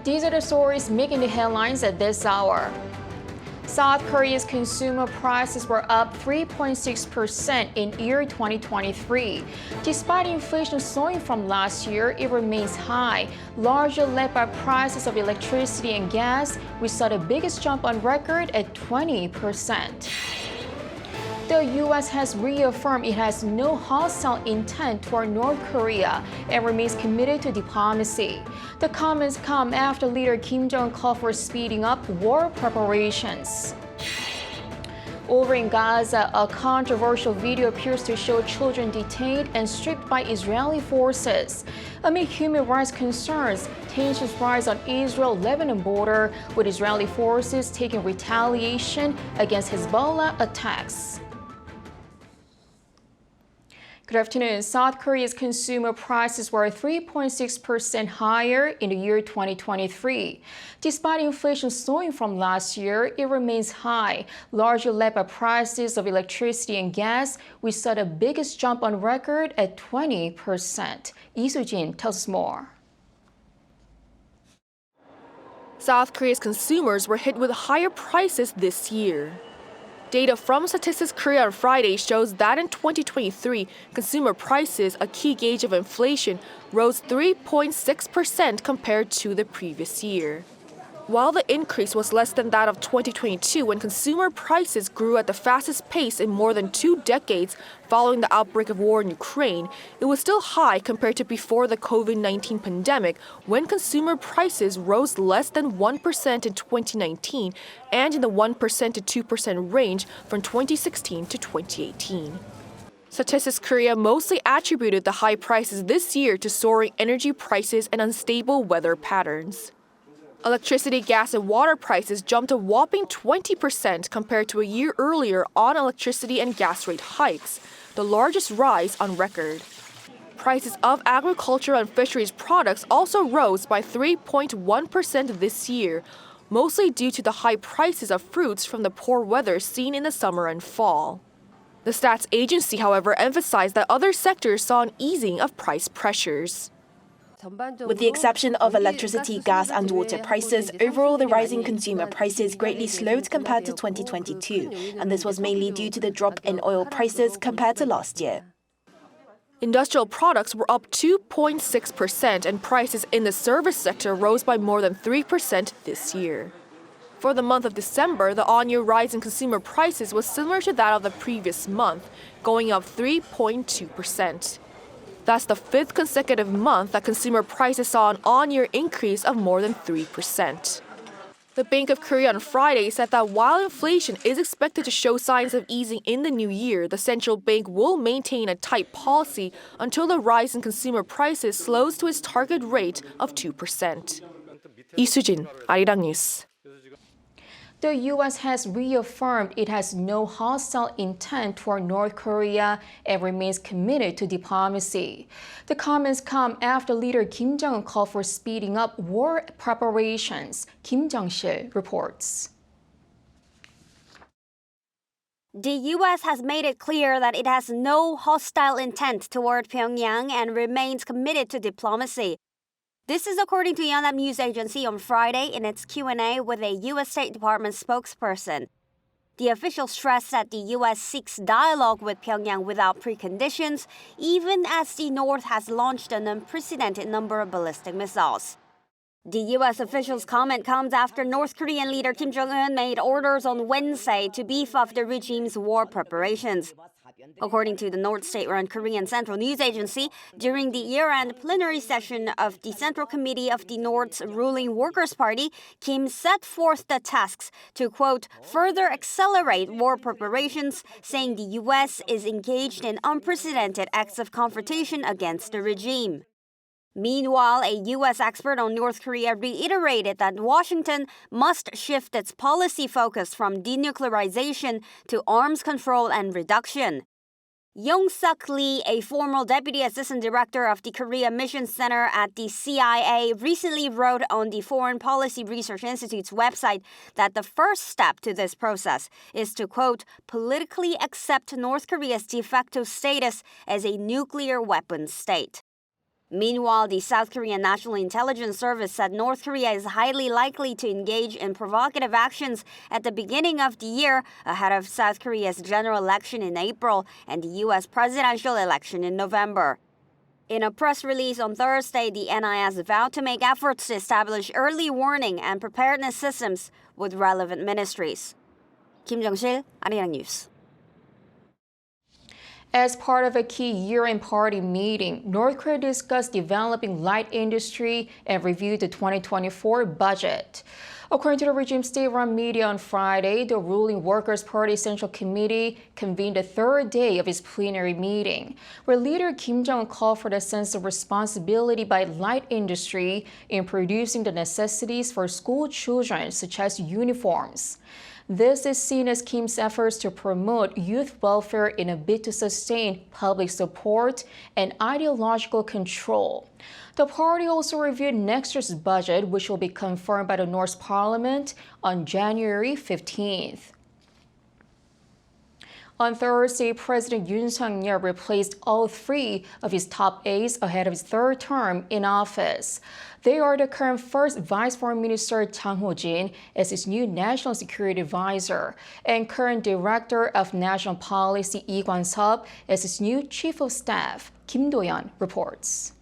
These are the stories making the headlines at this hour. South Korea's consumer prices were up 3.6% in year 2023. Despite inflation slowing from last year, it remains high, largely led by prices of electricity and gas, which saw the biggest jump on record at 20%. The U.S. has reaffirmed it has no hostile intent toward North Korea and remains committed to diplomacy. The comments come after leader Kim Jong-un called for speeding up war preparations. Over in Gaza, a controversial video appears to show children detained and stripped by Israeli forces. Amid human rights concerns, tensions rise on Israel-Lebanon border, with Israeli forces taking retaliation against Hezbollah attacks. Good afternoon. South Korea's consumer prices were 3.6% higher in the year 2023. Despite inflation slowing from last year, it remains high, largely led by prices of electricity and gas, which saw the biggest jump on record at 20%. Lee Soo-jin tells us more. South Korea's consumers were hit with higher prices this year. Data from Census Korea on Friday shows that in 2023, consumer prices, a key gauge of inflation, rose 3.6% compared to the previous year. While the increase was less than that of 2022, when consumer prices grew at the fastest pace in more than 2 decades following the outbreak of war in Ukraine, it was still high compared to before the COVID-19 pandemic, when consumer prices rose less than 1% in 2019 and in the 1% to 2% range from 2016 to 2018. Census Korea mostly attributed the high prices this year to soaring energy prices and unstable weather patterns. Electricity, gas, and water prices jumped a whopping 20% compared to a year earlier on electricity and gas rate hikes, the largest rise on record. Prices of agriculture and fisheries products also rose by 3.1% this year, mostly due to the high prices of fruits from the poor weather seen in the summer and fall. The stats agency, however, emphasized that other sectors saw an easing of price pressures. With the exception of electricity, gas and water prices, overall the rising consumer prices greatly slowed compared to 2022, and this was mainly due to the drop in oil prices compared to last year. Industrial products were up 2.6%, and prices in the service sector rose by more than 3% this year. For the month of December, the on-year rise in consumer prices was similar to that of the previous month, going up 3.2%. That's the 5th consecutive month that consumer prices saw an on-year increase of more than 3%. The Bank of Korea on Friday said that while inflation is expected to show signs of easing in the new year, the central bank will maintain a tight policy until the rise in consumer prices slows to its target rate of 2%. Lee Soo-jin, Arirang News. The U.S. has reaffirmed it has no hostile intent toward North Korea and remains committed to diplomacy. The comments come after leader Kim Jong-un called for speeding up war preparations. Kim Jong-sil reports. The U.S. has made it clear that it has no hostile intent toward Pyongyang and remains committed to diplomacy. This is according to Yonhap News Agency on Friday in its Q&A with a U.S. State Department spokesperson. The official stressed that the U.S. seeks dialogue with Pyongyang without preconditions, even as the North has launched an unprecedented number of ballistic missiles. The U.S. official's comment comes after North Korean leader Kim Jong-un made orders on Wednesday to beef up the regime's war preparations. According to the North State-run Korean Central News Agency, during the year-end plenary session of the Central Committee of the North's ruling Workers' Party, Kim set forth the tasks to, quote, further accelerate war preparations, saying the U.S. is engaged in unprecedented acts of confrontation against the regime. Meanwhile, a U.S. expert on North Korea reiterated that Washington must shift its policy focus from denuclearization to arms control and reduction. Young-suk Lee, a former deputy assistant director of the Korea Mission Center at the CIA, recently wrote on the Foreign Policy Research Institute's website that the first step to this process is to, quote, politically accept North Korea's de facto status as a nuclear weapons state. Meanwhile, the South Korean National Intelligence Service said North Korea is highly likely to engage in provocative actions at the beginning of the year ahead of South Korea's general election in April and the U.S. presidential election in November. In a press release on Thursday, the NIS vowed to make efforts to establish early warning and preparedness systems with relevant ministries. Kim Jong-sil, Arirang News. As part of a key year-end party meeting, North Korea discussed developing light industry and reviewed the 2024 budget. According to the regime's state-run media on Friday, the ruling Workers' Party Central Committee convened the third day of its plenary meeting, where leader Kim Jong-un called for the sense of responsibility by light industry in producing the necessities for school children, such as uniforms. This is seen as Kim's efforts to promote youth welfare in a bid to sustain public support and ideological control. The party also reviewed next year's budget, which will be confirmed by the North's parliament on January 15th. On Thursday, President Yoon replaced all three of his top aides ahead of his third term in office. They are the current first Vice Foreign Minister Chang Ho-jin as his new National Security Advisor, and current Director of National Policy Lee Kwan-seop as his new Chief of Staff. Kim Do-yeon reports.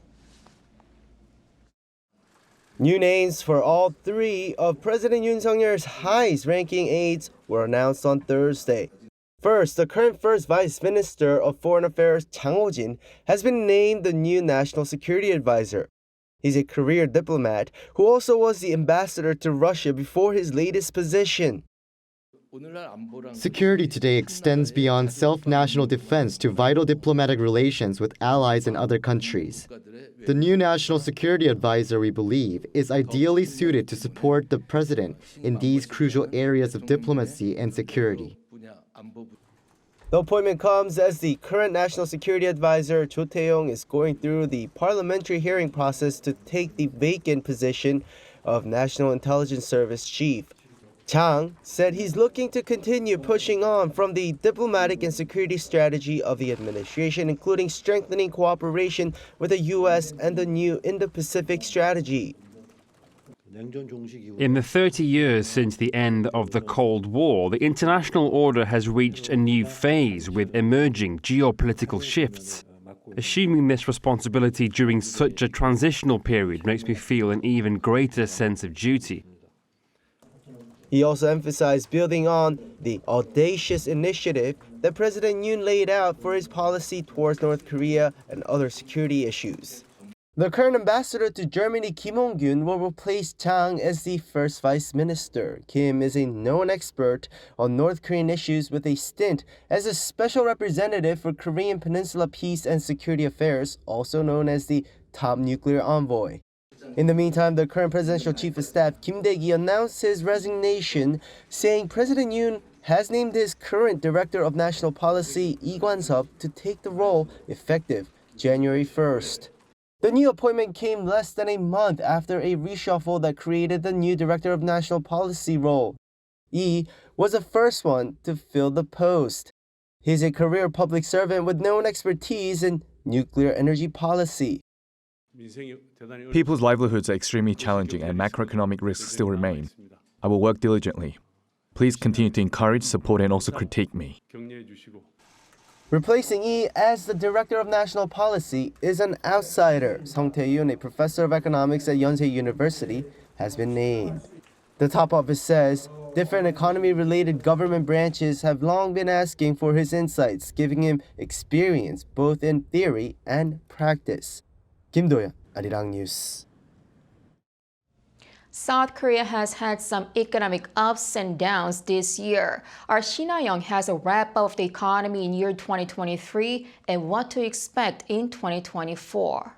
New names for all three of President Yoon Suk-yeol's highest-ranking aides were announced on Thursday. First, the current First Vice Minister of Foreign Affairs, Chang Ho-jin, has been named the new National Security Advisor. He's a career diplomat who also was the ambassador to Russia before his latest position. Security today extends beyond self-national defense to vital diplomatic relations with allies in other countries. The new National Security Advisor, we believe, is ideally suited to support the president in these crucial areas of diplomacy and security. The appointment comes as the current National Security Advisor, Cho Tae-yong, is going through the parliamentary hearing process to take the vacant position of National Intelligence Service Chief. Chang said he's looking to continue pushing on from the diplomatic and security strategy of the administration, including strengthening cooperation with the U.S. and the new Indo-Pacific strategy. In the 30 years since the end of the Cold War, the international order has reached a new phase with emerging geopolitical shifts. Assuming this responsibility during such a transitional period makes me feel an even greater sense of duty. He also emphasized building on the audacious initiative that President Yoon laid out for his policy towards North Korea and other security issues. The current ambassador to Germany, Kim Jong-un, will replace Chang as the first vice minister. Kim is a known expert on North Korean issues with a stint as a special representative for Korean Peninsula Peace and Security Affairs, also known as the top nuclear envoy. In the meantime, the current presidential chief of staff, Kim Dae-gi, announced his resignation, saying President Yoon has named his current director of national policy, Lee Kwan-seop, to take the role effective January 1st. The new appointment came less than a month after a reshuffle that created the new Director of National Policy role. Lee was the first one to fill the post. He's a career public servant with known expertise in nuclear energy policy. People's livelihoods are extremely challenging and macroeconomic risks still remain. I will work diligently. Please continue to encourage, support, and also critique me. Replacing Lee as the Director of National Policy is an outsider. Song Tae-yoon, a professor of economics at Yonsei University, has been named. The top office says different economy-related government branches have long been asking for his insights, giving him experience both in theory and practice. Kim Do-yeon, Arirang News. South Korea has had some economic ups and downs this year. Our Shina Young has a wrap-up of the economy in year 2023 and what to expect in 2024.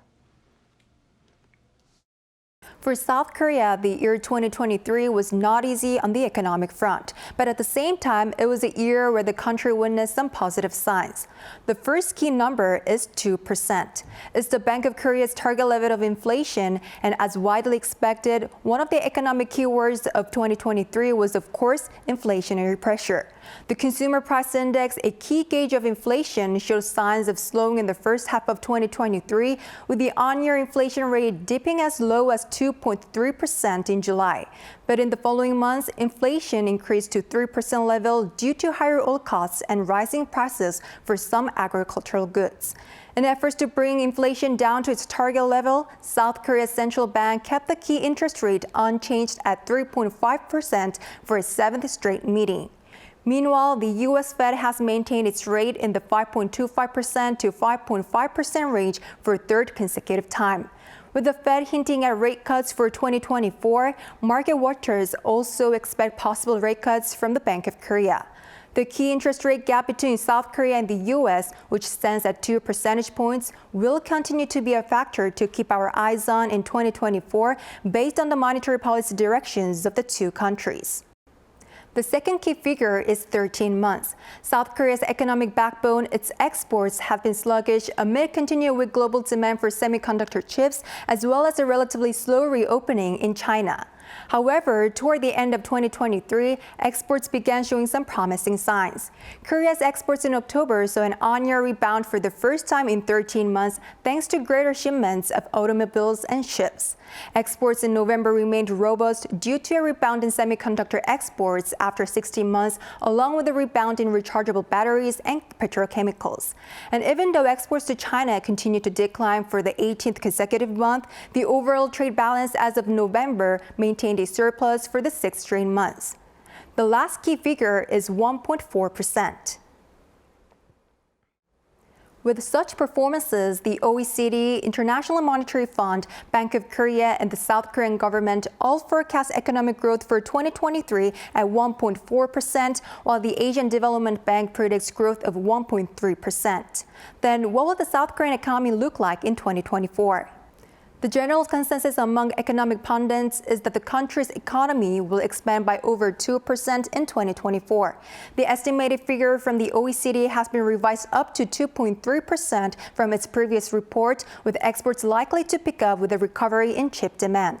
For South Korea, the year 2023 was not easy on the economic front, but at the same time, it was a year where the country witnessed some positive signs. The first key number is 2%. It's the Bank of Korea's target level of inflation, and as widely expected, one of the economic keywords of 2023 was, of course, inflationary pressure. The Consumer Price Index, a key gauge of inflation, shows signs of slowing in the first half of 2023, with the on-year inflation rate dipping as low as 2.3% in July. But in the following months, inflation increased to 3% level due to higher oil costs and rising prices for some agricultural goods. In efforts to bring inflation down to its target level, South Korea's central bank kept the key interest rate unchanged at 3.5% for its seventh straight meeting. Meanwhile, the U.S. Fed has maintained its rate in the 5.25% to 5.5% range for a third consecutive time. With the Fed hinting at rate cuts for 2024, market watchers also expect possible rate cuts from the Bank of Korea. The key interest rate gap between South Korea and the U.S., which stands at 2 percentage points, will continue to be a factor to keep our eyes on in 2024 based on the monetary policy directions of the two countries. The second key figure is 13 months. South Korea's economic backbone, its exports, have been sluggish amid continued weak global demand for semiconductor chips, as well as a relatively slow reopening in China. However, toward the end of 2023, exports began showing some promising signs. Korea's exports in October saw an on-year rebound for the first time in 13 months thanks to greater shipments of automobiles and ships. Exports in November remained robust due to a rebound in semiconductor exports after 16 months, along with a rebound in rechargeable batteries and petrochemicals. And even though exports to China continued to decline for the 18th consecutive month, the overall trade balance as of November maintained a surplus for the 6th straight months. The last key figure is 1.4%. With such performances, the OECD, International Monetary Fund, Bank of Korea, and the South Korean government all forecast economic growth for 2023 at 1.4%, while the Asian Development Bank predicts growth of 1.3%. Then what will the South Korean economy look like in 2024? The general consensus among economic pundits is that the country's economy will expand by over 2% in 2024. The estimated figure from the OECD has been revised up to 2.3% from its previous report, with exports likely to pick up with a recovery in chip demand.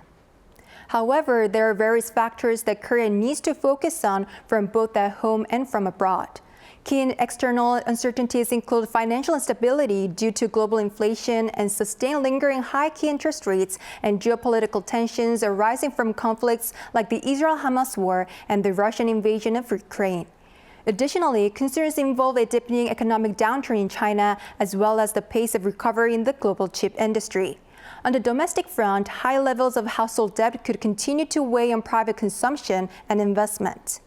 However, there are various factors that Korea needs to focus on from both at home and from abroad. Key external uncertainties include financial instability due to global inflation and sustained lingering high key interest rates and geopolitical tensions arising from conflicts like the Israel-Hamas war and the Russian invasion of Ukraine. Additionally, concerns involve a deepening economic downturn in China, as well as the pace of recovery in the global chip industry. On the domestic front, high levels of household debt could continue to weigh on private consumption and investment.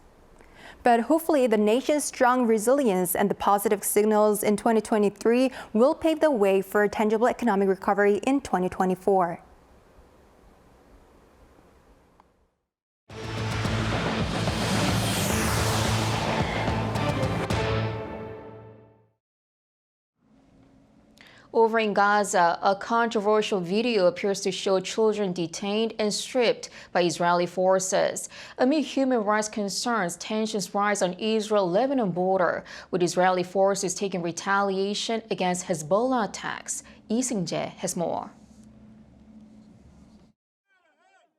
But hopefully, the nation's strong resilience and the positive signals in 2023 will pave the way for a tangible economic recovery in 2024. Over in Gaza, a controversial video appears to show children detained and stripped by Israeli forces. Amid human rights concerns, tensions rise on Israel-Lebanon border, with Israeli forces taking retaliation against Hezbollah attacks. Lee Seung-jae has more.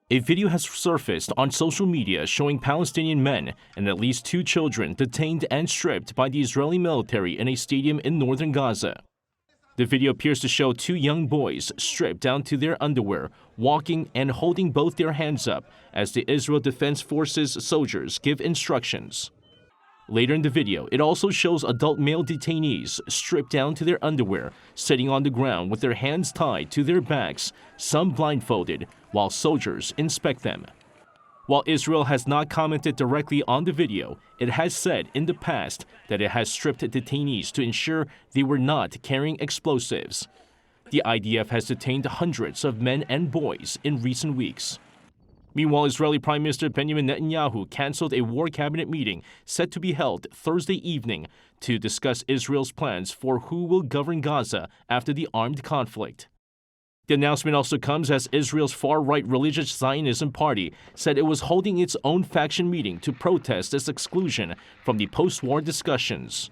A video has surfaced on social media showing Palestinian men and at least 2 children detained and stripped by the Israeli military in a stadium in northern Gaza. The video appears to show 2 young boys stripped down to their underwear, walking and holding both their hands up as the Israel Defense Forces soldiers give instructions. Later in the video, it also shows adult male detainees stripped down to their underwear, sitting on the ground with their hands tied to their backs, some blindfolded, while soldiers inspect them. While Israel has not commented directly on the video, it has said in the past that it has stripped detainees to ensure they were not carrying explosives. The IDF has detained hundreds of men and boys in recent weeks. Meanwhile, Israeli Prime Minister Benjamin Netanyahu canceled a war cabinet meeting set to be held Thursday evening to discuss Israel's plans for who will govern Gaza after the armed conflict. The announcement also comes as Israel's far-right religious Zionism party said it was holding its own faction meeting to protest its exclusion from the post-war discussions.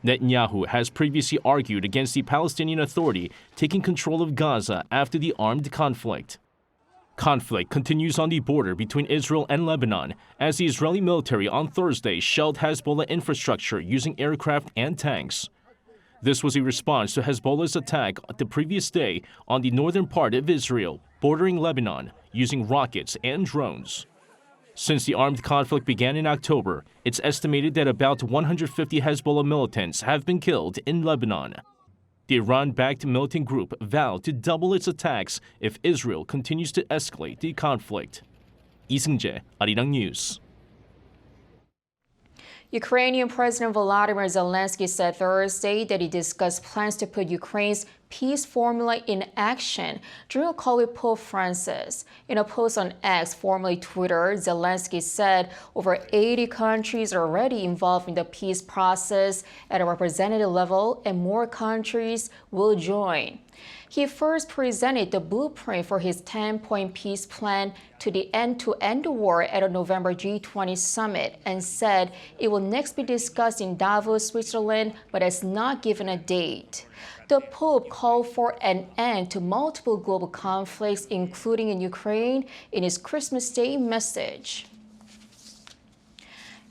Netanyahu has previously argued against the Palestinian Authority taking control of Gaza after the armed conflict. Conflict continues on the border between Israel and Lebanon as the Israeli military on Thursday shelled Hezbollah infrastructure using aircraft and tanks. This was a response to Hezbollah's attack the previous day on the northern part of Israel, bordering Lebanon, using rockets and drones. Since the armed conflict began in October, it's estimated that about 150 Hezbollah militants have been killed in Lebanon. The Iran-backed militant group vowed to double its attacks if Israel continues to escalate the conflict. Lee Seung-jae, Arirang News. Ukrainian President Volodymyr Zelenskyy said Thursday that he discussed plans to put Ukraine's peace formula in action during a call with Pope Francis. In a post on X, formerly Twitter, Zelenskyy said over 80 countries are already involved in the peace process at a representative level and more countries will join. He first presented the blueprint for his 10-point peace plan to end the war at a November G20 summit and said it will next be discussed in Davos, Switzerland, but has not given a date. The Pope called for an end to multiple global conflicts, including in Ukraine, in his Christmas Day message.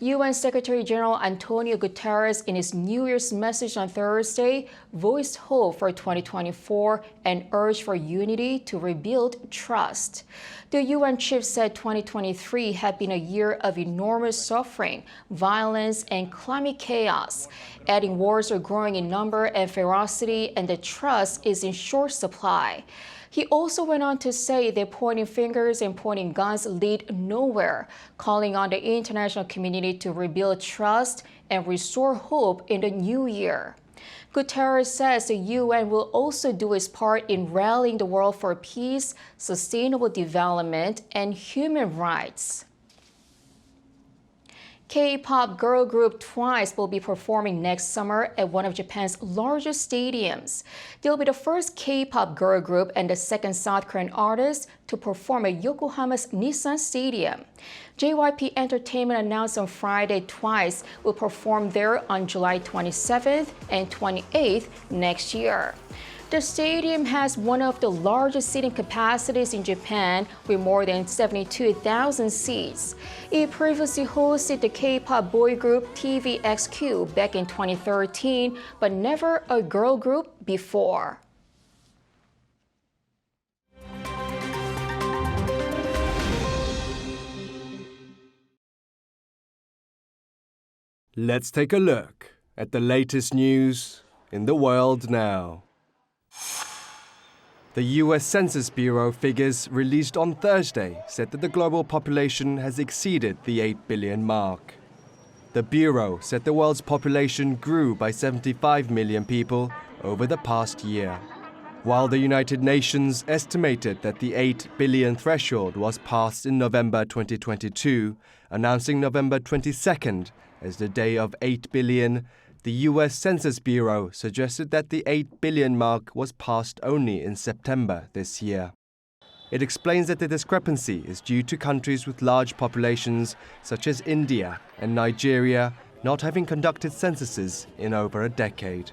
UN Secretary General Antonio Guterres, in his New Year's message on Thursday, voiced hope for 2024 and urged for unity to rebuild trust. The UN chief said 2023 had been a year of enormous suffering, violence, and climate chaos, adding wars are growing in number and ferocity, and the trust is in short supply. He also went on to say that pointing fingers and pointing guns lead nowhere, calling on the international community to rebuild trust and restore hope in the new year. Guterres says the UN will also do its part in rallying the world for peace, sustainable development, and human rights. K-pop girl group Twice will be performing next summer at one of Japan's largest stadiums. They'll be the first K-pop girl group and the second South Korean artist to perform at Yokohama's Nissan Stadium. JYP Entertainment announced on Friday Twice will perform there on July 27th and 28th next year. The stadium has one of the largest seating capacities in Japan with more than 72,000 seats. It previously hosted the K-pop boy group TVXQ back in 2013, but never a girl group before. Let's take a look at the latest news in the world now. The U.S. Census Bureau figures released on Thursday said that the global population has exceeded the 8 billion mark. The Bureau said the world's population grew by 75 million people over the past year, while the United Nations estimated that the 8 billion threshold was passed in November 2022, announcing November 22nd as the day of 8 billion. The U.S. Census Bureau suggested that the 8 billion mark was passed only in September this year. It explains that the discrepancy is due to countries with large populations such as India and Nigeria not having conducted censuses in over a decade.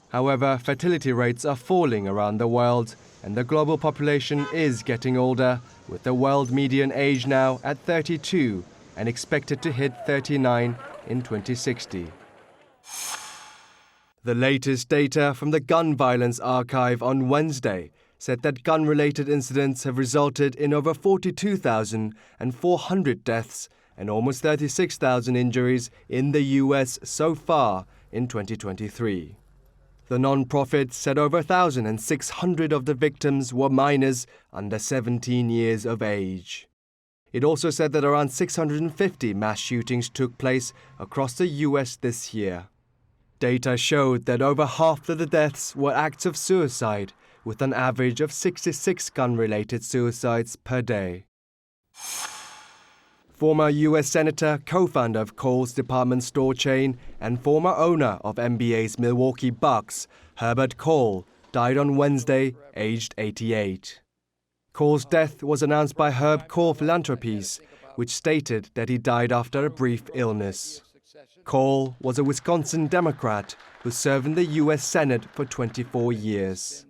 However, fertility rates are falling around the world, and the global population is getting older, with the world median age now at 32 and expected to hit 39 in 2060. The latest data from the Gun Violence Archive on Wednesday said that gun-related incidents have resulted in over 42,400 deaths and almost 36,000 injuries in the U.S. so far in 2023. The non-profit said over 1,600 of the victims were minors under 17 years of age. It also said that around 650 mass shootings took place across the U.S. this year. Data showed that over half of the deaths were acts of suicide, with an average of 66 gun-related suicides per day. Former U.S. Senator, co-founder of Kohl's department store chain, and former owner of NBA's Milwaukee Bucks, Herbert Kohl, died on Wednesday, aged 88. Cole's death was announced by Herb Cole Philanthropies, which stated that he died after a brief illness. Cole was a Wisconsin Democrat who served in the U.S. Senate for 24 years.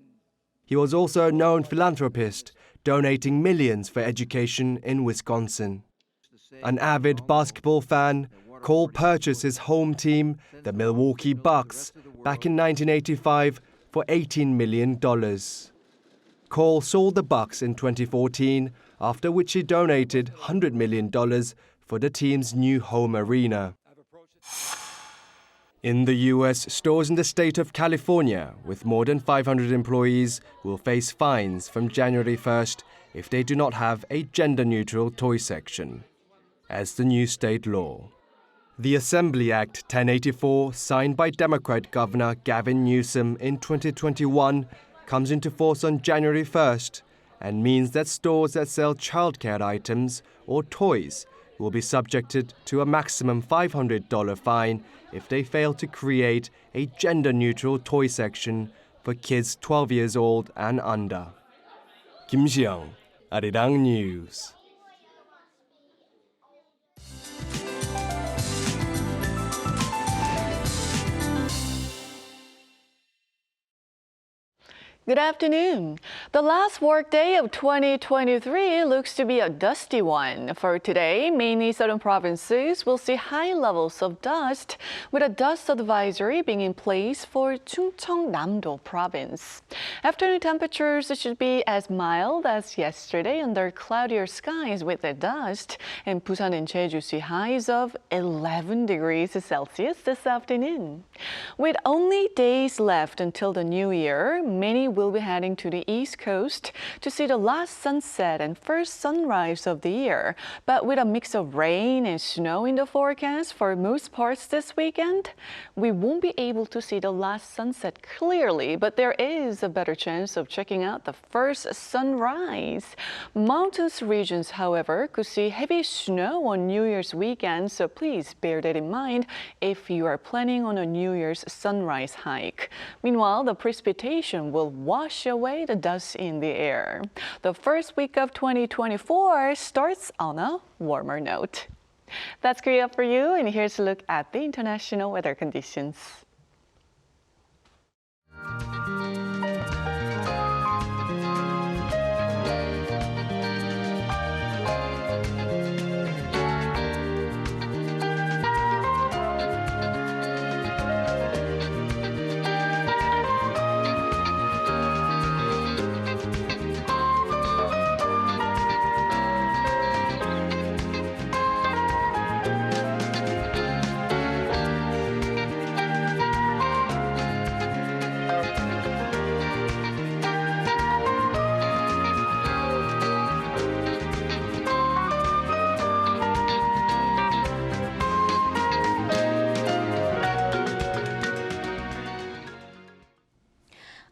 He was also a known philanthropist, donating millions for education in Wisconsin. An avid basketball fan, Cole purchased his home team, the Milwaukee Bucks, back in 1985 for $18 million. Cole sold the Bucks in 2014, after which he donated $100 million for the team's new home arena. In the U.S., stores in the state of California with more than 500 employees will face fines from January 1st if they do not have a gender-neutral toy section, as the new state law. The Assembly Act 1084, signed by Democrat Governor Gavin Newsom in 2021, comes into force on January 1st and means that stores that sell childcare items or toys will be subjected to a maximum $500 fine if they fail to create a gender-neutral toy section for kids 12 years old and under. Kim Jong-un, Arirang News. Good afternoon. The last workday of 2023 looks to be a dusty one. For today, mainly southern provinces will see high levels of dust, with a dust advisory being in place for Chungcheong-Namdo province. Afternoon temperatures should be as mild as yesterday under cloudier skies with the dust, and Busan and Jeju see highs of 11 degrees Celsius this afternoon. With only days left until the new year, many will be heading to the East Coast to see the last sunset and first sunrise of the year. But with a mix of rain and snow in the forecast for most parts this weekend, we won't be able to see the last sunset clearly, but there is a better chance of checking out the first sunrise. Mountainous regions, however, could see heavy snow on New Year's weekend, so please bear that in mind if you are planning on a New Year's sunrise hike. Meanwhile, the precipitation will wash away the dust in the air. The first week of 2024 starts on a warmer note. That's Korea for you, and here's a look at the international weather conditions.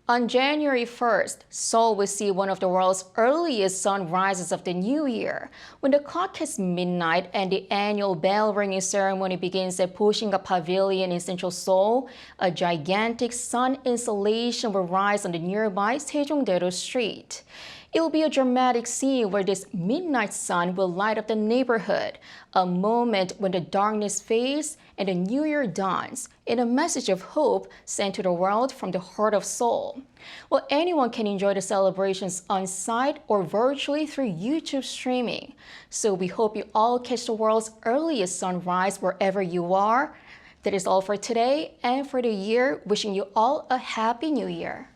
On January 1st, Seoul will see one of the world's earliest sunrises of the new year. When the clock hits midnight and the annual bell ringing ceremony begins at Poshinga Pavilion in central Seoul, a gigantic sun installation will rise on the nearby Sejongdaedo Street. It will be a dramatic scene where this midnight sun will light up the neighborhood, a moment when the darkness fades and the new year dawns, in a message of hope sent to the world from the heart of Seoul. Well, anyone can enjoy the celebrations on site or virtually through YouTube streaming. So we hope you all catch the world's earliest sunrise wherever you are. That is all for today and for the year. Wishing you all a happy new year.